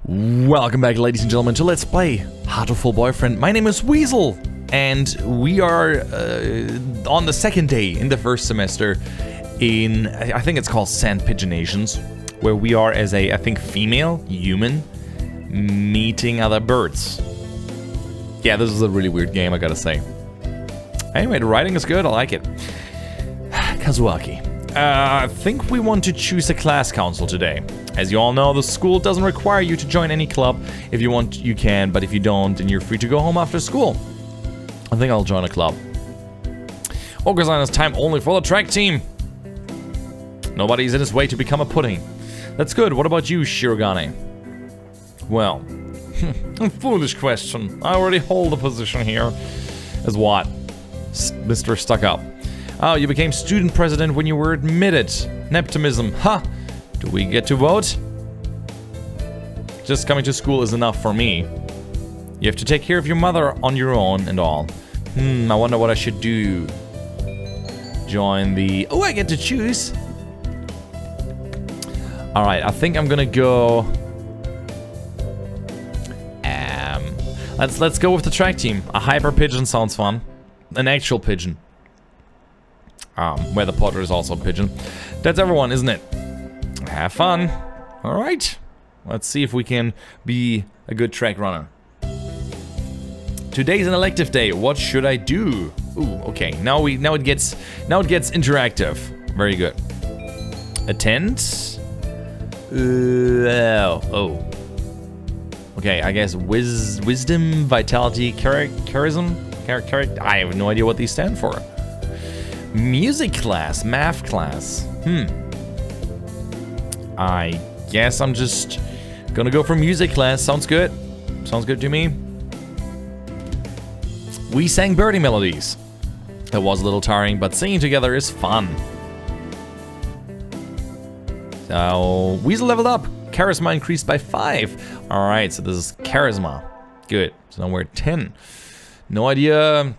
Welcome back, ladies and gentlemen, to Let's Play Hatoful Boyfriend. My name is Weasel, and we are on the second day in the first semester in, I think it's called Sand Pigeonations, where we are as a, I think, female human meeting other birds. Yeah, this is a really weird game, I gotta say. Anyway, the writing is good, I like it. Kazuaki. I think we want to choose a class council today. As you all know, the school doesn't require you to join any club. If you want, you can, but if you don't, then you're free to go home after school. I think I'll join a club. Okazan has time only for the track team. Nobody's in his way to become a pudding. That's good. What about you, Shirogane? Well, a foolish question. I already hold a position here. As what? Mr. Stuck Up. Oh, you became student president when you were admitted. Neptimism. Ha! Huh. Do we get to vote? Just coming to school is enough for me. You have to take care of your mother on your own and all. I wonder what I should do. Join the... Oh, I get to choose. Alright, I think I'm gonna go... Let's go with the track team. A hyper pigeon sounds fun. An actual pigeon. Where the potter is also a pigeon. That's everyone, isn't it? Have fun. Alright. Let's see if we can be a good track runner. Today's an elective day. What should I do? Ooh, okay. Now it gets interactive. Very good. Attend. Oh. Okay, I guess wisdom, vitality, charism. I have no idea what these stand for. Music class, math class. I guess I'm just gonna go for music class. Sounds good. Sounds good to me. We sang birdie melodies. That was a little tiring, but singing together is fun. So, Weasel leveled up. Charisma increased by 5. Alright, so this is charisma. Good. So now we're at 10. No idea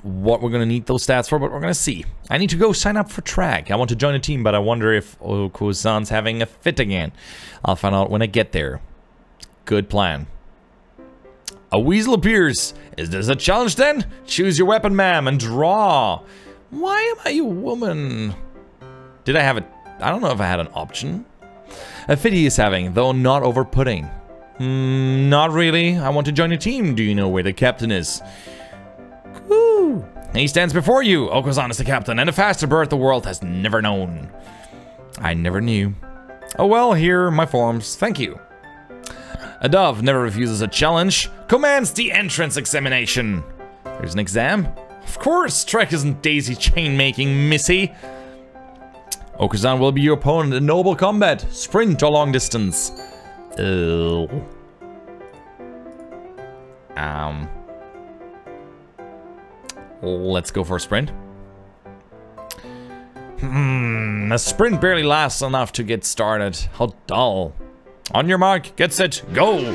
what we're gonna need those stats for, but we're gonna see. I need to go sign up for track. I want to join a team, but I wonder if Oko-san's having a fit again. I'll find out when I get there. Good plan. A weasel appears. Is this a challenge then? Choose your weapon, ma'am, and draw. Why am I a woman? Did I have a... I don't know if I had an option. A fit he is having, though not over pudding. Not really. I want to join a team. Do you know where the captain is? Woo! He stands before you. Okazan is the captain, and a faster bird the world has never known. I never knew. Oh well, here are my forms. Thank you. A dove never refuses a challenge. Commands the entrance examination. There's an exam? Of course, track isn't daisy chain making, missy. Okazan will be your opponent in noble combat. Sprint or long distance. Let's go for a sprint. A sprint barely lasts enough to get started. How dull. On your mark, get set, go!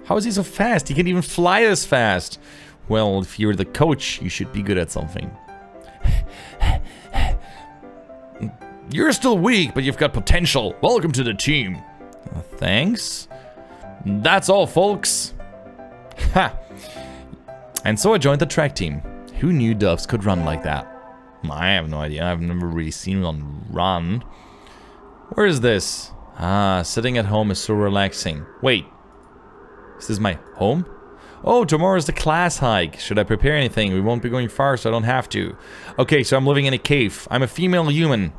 How is he so fast? He can't even fly this fast. Well, if you're the coach, you should be good at something. You're still weak, but you've got potential. Welcome to the team. Thanks. That's all, folks. Ha! And so I joined the track team. Who knew doves could run like that? I have no idea. I've never really seen one run. Where is this? Ah, sitting at home is so relaxing. Wait. Is this my home? Oh, tomorrow's the class hike. Should I prepare anything? We won't be going far, so I don't have to. Okay, so I'm living in a cave. I'm a female human.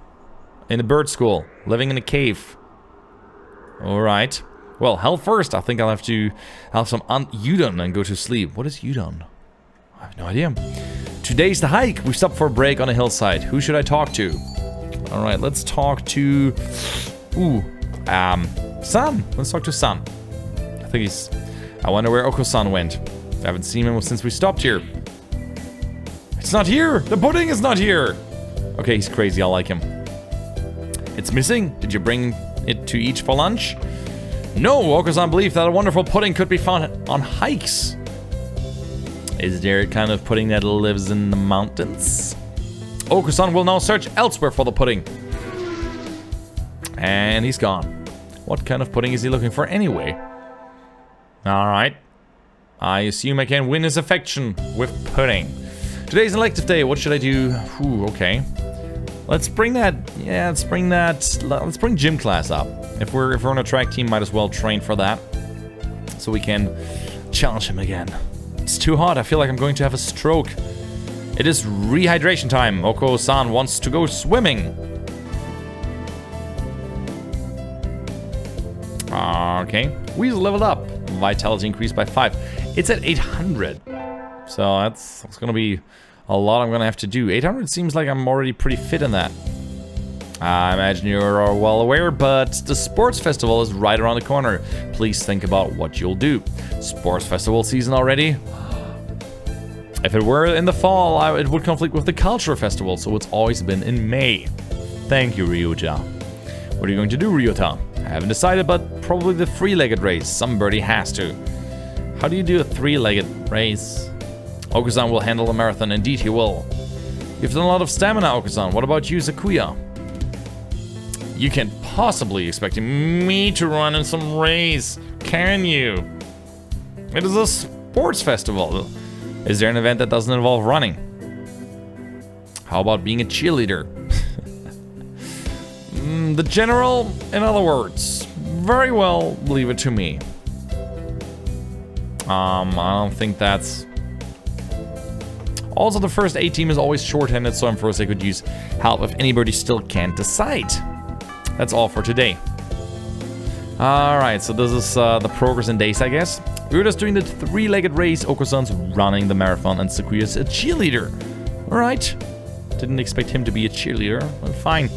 In a bird school. Living in a cave. Alright. Well, hell first. I think I'll have to have some udon and go to sleep. What is udon? I have no idea. Today's the hike. We stopped for a break on a hillside. Who should I talk to? Alright, let's talk to... San. Let's talk to San. I think he's... I wonder where Oko-san went. I haven't seen him since we stopped here. It's not here! The pudding is not here! Okay, he's crazy. I like him. It's missing? Did you bring it to each for lunch? No, Oko-san believed that a wonderful pudding could be found on hikes. Is there a kind of pudding that lives in the mountains? Oko-san will now search elsewhere for the pudding. And he's gone. What kind of pudding is he looking for anyway? Alright. I assume I can win his affection with pudding. Today's elective day. What should I do? Ooh, okay. Let's bring that... Yeah, let's bring gym class up. If we're on a track team, might as well train for that. So we can challenge him again. It's too hot. I feel like I'm going to have a stroke. It is rehydration time. Oko-san wants to go swimming. Okay. Weasel leveled up. Vitality increased by 5. It's at 800. So that's going to be a lot I'm going to have to do. 800 seems like I'm already pretty fit in that. I imagine you're well aware, but the sports festival is right around the corner. Please think about what you'll do. Sports festival season already? If it were in the fall, it would conflict with the cultural festival, so it's always been in May. Thank you, Ryuja. What are you going to do, Ryota? I haven't decided, but probably the three-legged race. Somebody has to. How do you do a three-legged race? Okusan will handle a marathon. Indeed, he will. You've done a lot of stamina, Okusan. What about you, Sakuya? You can't possibly expect me to run in some race, can you? It is a sports festival. Is there an event that doesn't involve running? How about being a cheerleader? The general, in other words. Very well, leave it to me. I don't think that's... Also, the first A team is always short-handed, so I'm first I could use help if anybody still can't decide. That's all for today. Alright, so this is the progress in days, I guess. We were just doing the three-legged race, Okusan's running the marathon, and Sakuya's a cheerleader. Alright. Didn't expect him to be a cheerleader, but fine.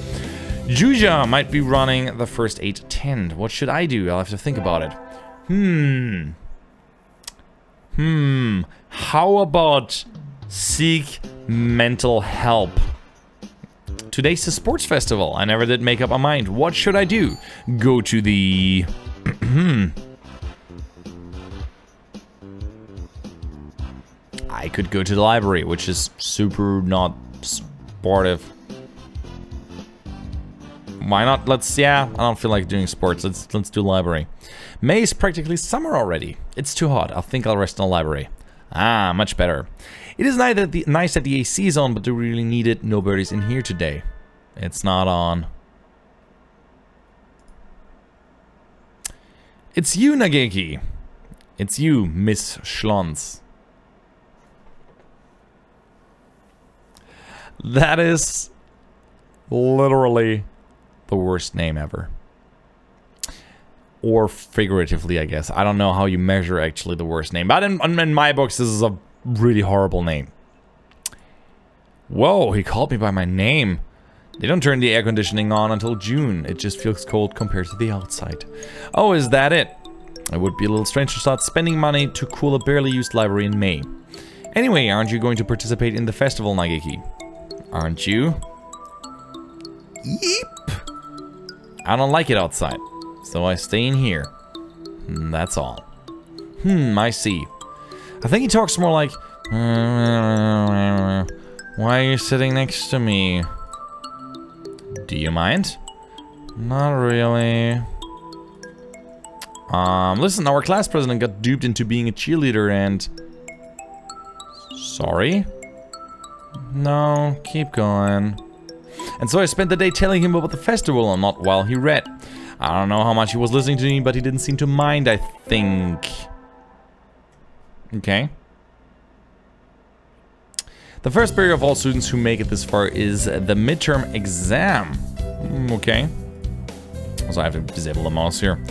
Juja might be running the first 8 to 10. What should I do? I'll have to think about it. How about seek mental help? Today's the sports festival. I never did make up my mind. What should I do? Go to the... I could go to the library, which is super not sportive. Why not? Yeah, I don't feel like doing sports. Let's do library. May is practically summer already. It's too hot. I think I'll rest in the library. Ah, much better. It is nice that the AC is on, but do we really need it? Nobody's in here today. It's not on. It's you, Nageki. It's you, Miss SCHLONZ. That is literally the worst name ever. Or figuratively, I guess. I don't know how you measure actually the worst name. But in my books, this is a really horrible name. Whoa, he called me by my name. They don't turn the air conditioning on until June. It just feels cold compared to the outside. Oh, is that it? It would be a little strange to start spending money to cool a barely used library in May. Anyway, aren't you going to participate in the festival, Nageki? Aren't you? Yep. I don't like it outside, so I stay in here. That's all. I see. I think he talks more like... Why are you sitting next to me? Do you mind? Not really. Listen, our class president got duped into being a cheerleader and... Sorry? No, keep going. And so I spent the day telling him about the festival and not while he read. I don't know how much he was listening to me, but he didn't seem to mind, I think. Okay. The first barrier of all students who make it this far is the midterm exam. Okay. So I have to disable the mouse here.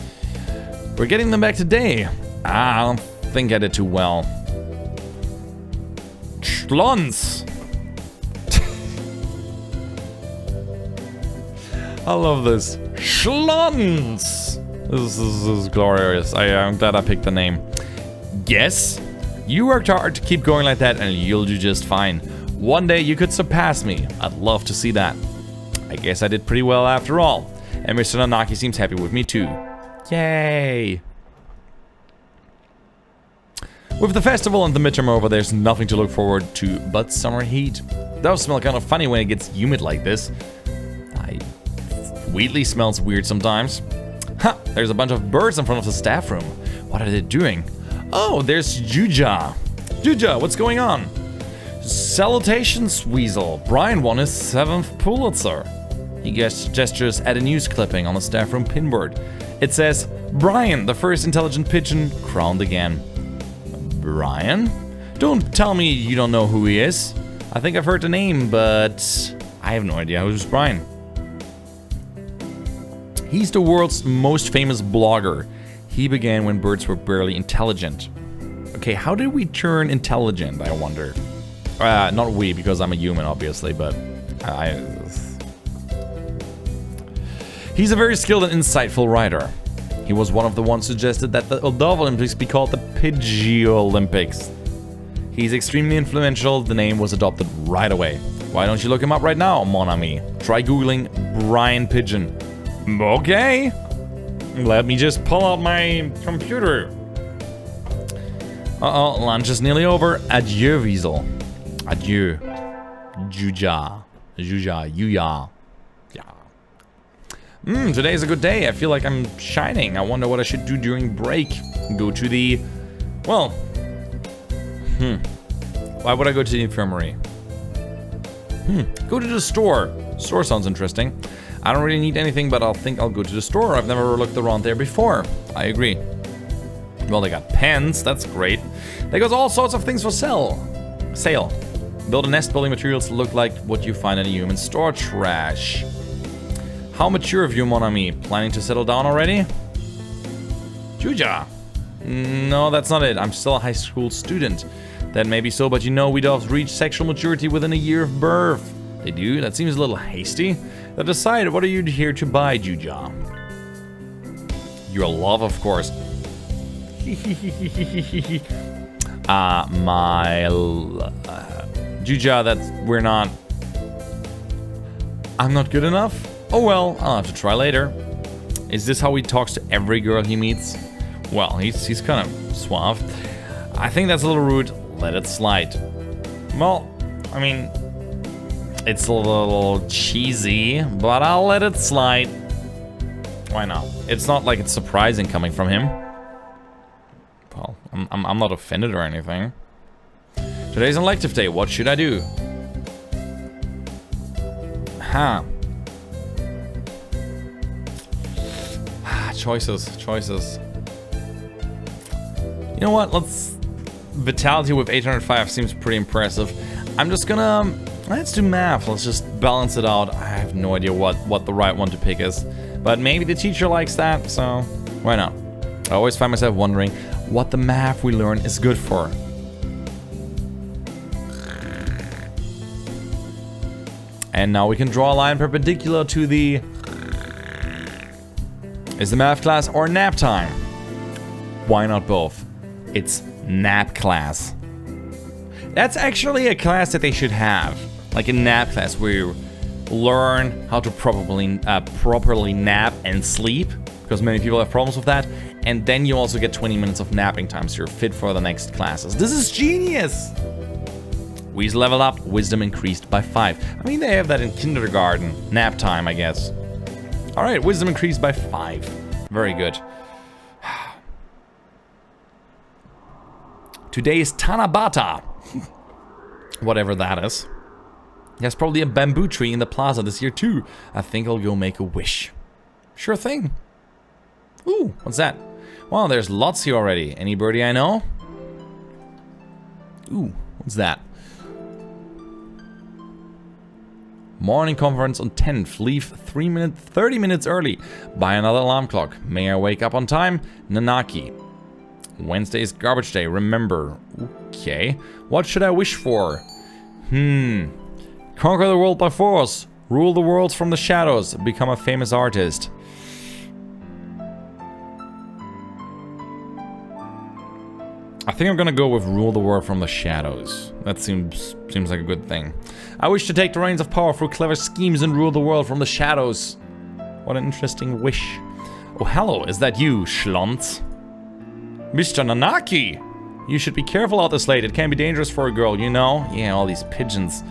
We're getting them back today. I don't think I did too well. SCHLONZ! I love this. SCHLONZ! This is glorious. I'm glad I picked the name. Yes, you worked hard to keep going like that and you'll do just fine. One day you could surpass me. I'd love to see that. I guess I did pretty well after all. And Mr. Nanaki seems happy with me too. Yay! With the festival and the midterm over, there's nothing to look forward to but summer heat. Those smell kind of funny when it gets humid like this. Wheatley smells weird sometimes. Ha! There's a bunch of birds in front of the staff room. What are they doing? Oh, there's Juja. Juja, what's going on? Salutations, Weasel. Brian won his 7th Pulitzer. He gestures at a news clipping on the staff room pinboard. It says, Brian, the first intelligent pigeon, crowned again. Brian? Don't tell me you don't know who he is. I think I've heard the name, but I have no idea who's Brian. He's the world's most famous blogger. He began when birds were barely intelligent. Okay, how did we turn intelligent, I wonder? Not we, because I'm a human, obviously, but He's a very skilled and insightful writer. He was one of the ones who suggested that the Dove Olympics be called the Pidgey Olympics. He's extremely influential. The name was adopted right away. Why don't you look him up right now, mon ami? Try googling Brian Pigeon. Okay. Let me just pull out my computer. Uh-oh, lunch is nearly over. Adieu, Weasel. Adieu. Juja. Juja. Yuya. Yeah. Today's a good day. I feel like I'm shining. I wonder what I should do during break. Go to the... Well... Why would I go to the infirmary? Go to the store. Store sounds interesting. I don't really need anything, but I'll go to the store. I've never looked around there before. I agree. Well, they got pens. That's great. They got all sorts of things for sale. Build a nest building materials look like what you find in a human store trash. How mature of you, mon ami? Planning to settle down already? Juja. No, that's not it. I'm still a high school student. That may be so, but you know we doves reach sexual maturity within a year of birth. They do? That seems a little hasty. Now decide, what are you here to buy, Juja? Your love, of course. Juja, we're not... I'm not good enough? Oh well, I'll have to try later. Is this how he talks to every girl he meets? Well, he's kind of suave. I think that's a little rude. Let it slide. Well, I mean, it's a little cheesy, but I'll let it slide. Why not? It's not like it's surprising coming from him. Well, I'm not offended or anything. Today's an elective day. What should I do? Choices. You know what? Vitality with 805 seems pretty impressive. I'm just gonna... Let's do math. Let's just balance it out. I have no idea what the right one to pick is. But maybe the teacher likes that, so why not? I always find myself wondering what the math we learn is good for. And now we can draw a line perpendicular to the... Is the math class or nap time? Why not both? It's nap class. That's actually a class that they should have. Like a nap class where you learn how to properly nap and sleep. Because many people have problems with that. And then you also get 20 minutes of napping time, so you're fit for the next classes. This is genius! Weasel leveled up, wisdom increased by 5. I mean, they have that in kindergarten. Nap time, I guess. Alright, wisdom increased by 5. Very good. Today is Tanabata. Whatever that is. There's probably a bamboo tree in the plaza this year too. I think I'll go make a wish. Sure thing. Ooh, what's that? Well, there's lots here already. Any birdie I know? Ooh, what's that? Morning conference on 10th. Leave 30 minutes early. Buy another alarm clock. May I wake up on time? Nanaki. Wednesday is garbage day. Remember. Okay. What should I wish for? Conquer the world by force. Rule the world from the shadows. Become a famous artist. I think I'm gonna go with rule the world from the shadows. That seems like a good thing. I wish to take the reins of power through clever schemes and rule the world from the shadows. What an interesting wish. Oh, hello, is that you, SCHLONZ? Mr. Nanaki! You should be careful out this late. It can be dangerous for a girl, you know? Yeah, all these pigeons.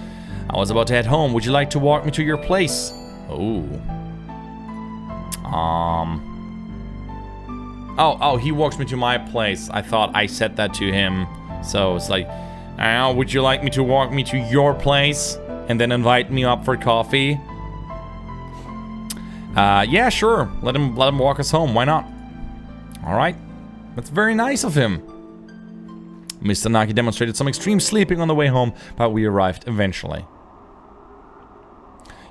I was about to head home. Would you like to walk me to your place? Oh. Oh, he walks me to my place. I thought I said that to him. So it's like, would you like me to walk me to your place and then invite me up for coffee? Yeah, sure. Let him walk us home. Why not? All right. That's very nice of him. Mr. Naki demonstrated some extreme sleeping on the way home, but we arrived eventually.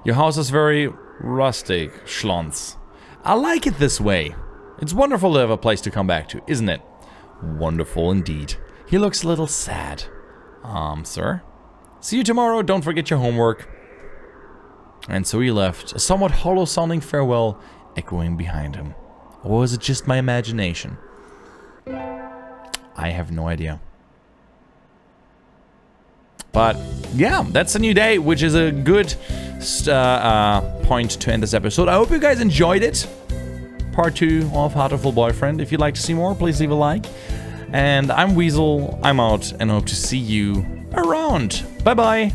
Your house is very rustic, SCHLONZ. I like it this way. It's wonderful to have a place to come back to, isn't it? Wonderful indeed. He looks a little sad. Sir? See you tomorrow, don't forget your homework. And so he left, a somewhat hollow-sounding farewell echoing behind him. Or was it just my imagination? I have no idea. But yeah, that's a new day, which is a good point to end this episode. I hope you guys enjoyed it. Part 2 of Hatoful Boyfriend. If you'd like to see more, please leave a like. And I'm Weasel, I'm out, and hope to see you around. Bye-bye.